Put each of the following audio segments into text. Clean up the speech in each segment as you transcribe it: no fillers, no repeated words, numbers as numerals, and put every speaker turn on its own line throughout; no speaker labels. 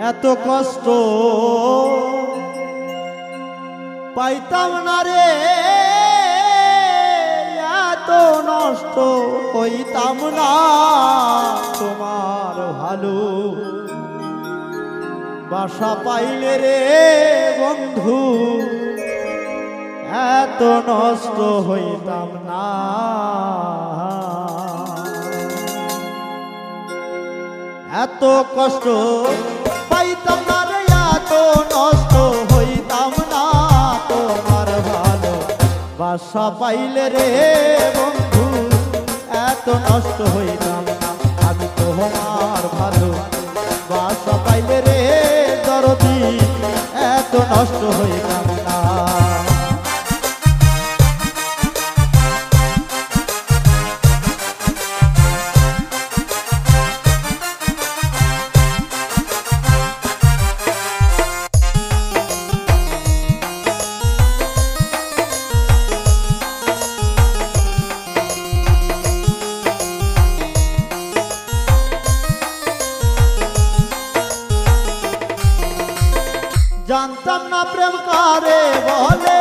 এত কষ্ট পাইতাম না রে, এত নষ্ট হইতাম না তোমার ভালো বাসা পাইলে রে বন্ধু, এত নষ্ট হইতাম না। এত কষ্ট পাইতাম না রে, এত নষ্ট হইতাম না তোমার ভালো বাসা পাইলে রে বন্ধু, এত নষ্ট হইতাম না। আমি তোমার ভালো বাসা পাইলে রে দরদি, এত নষ্ট হইতাম না। জানতাম না প্রেম কারে বলে,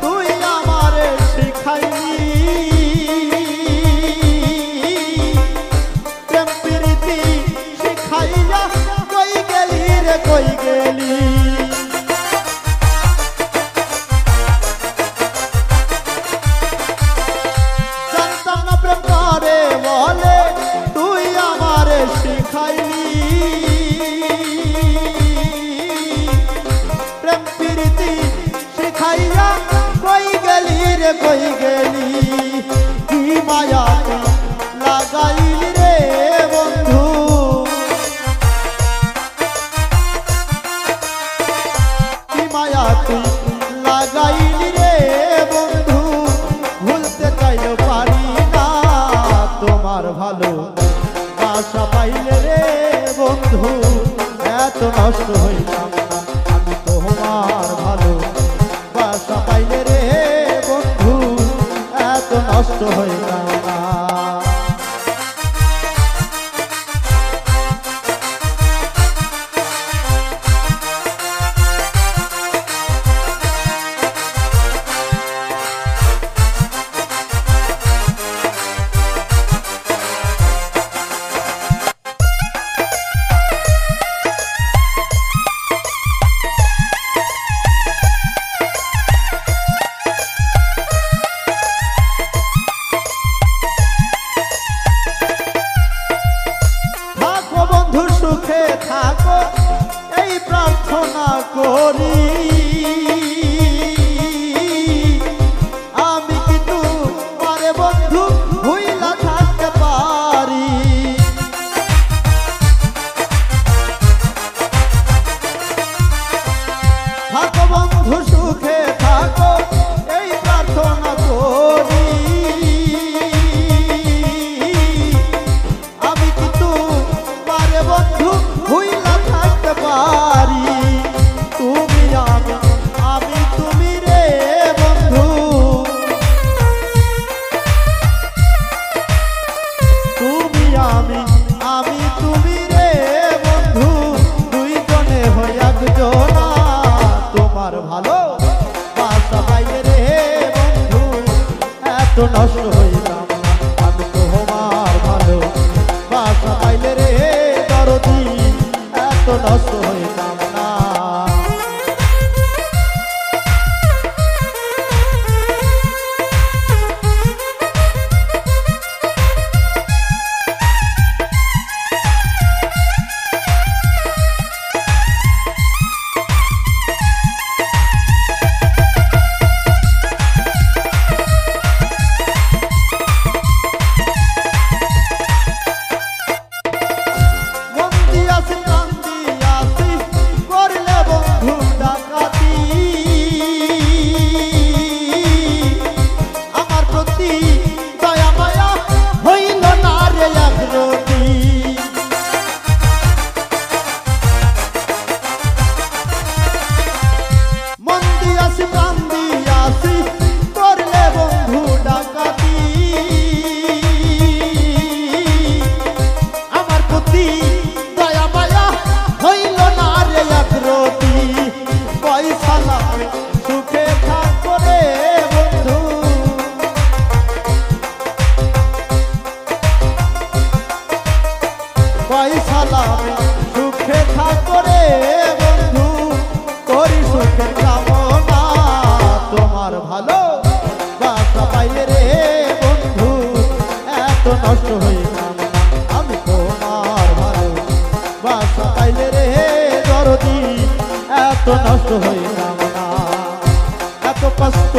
তুই আমারে শিখাইলি প্রেম প্রীতি শিখাইয়া, কই গেলি রে কই গেলি। জানতাম না প্রেম কারে বলে, তুই আমারে শিখাইলি শিখাইয়া, কই গেলি রে কই গেলি। কি মায়া লাগাইলি রে বন্ধু, কি মায়া তুই লাগাইলি রে বন্ধু, ভুলতে চাইলেও পারি না তোমার ভালো বাসা পাইলে রে বন্ধু, এত নষ্ট হইতাম না। আমি তোমার ভালো বাসা পাইলে রে বন্ধু, এত নষ্ট হইতাম না। সুখে থাকো এই প্রার্থনা করি, আমি কিন্তু পারে বন্ধু ভুইলা থাকতে পারি। থাকো বন্ধু সুখে থাকো এই প্রার্থনা করি, আমি কিন্তু পারে বন্ধু ভুইলা থাকতে পারি। তুমি আমি তুমি রে বন্ধু, তুমি আমি তুমি রে বন্ধু, দুইজনে হই একজনা তোমার ভালো বাসা পাইলে রে বন্ধু, এত নষ্ট হইতাম না। আমি তোমার ভালো বাসা পাইলে রে দরদি, এত নষ্ট হইতাম না। সালামে সুখে থাকো রে বন্ধু করি সুখের কামনা তোমার ভালো বাসা পাইলে রে বন্ধু এত নষ্ট হইতাম না আমি তোমার ভালো বাসা পাইলে রে দরদি এত নষ্ট হইতাম না এত কষ্ট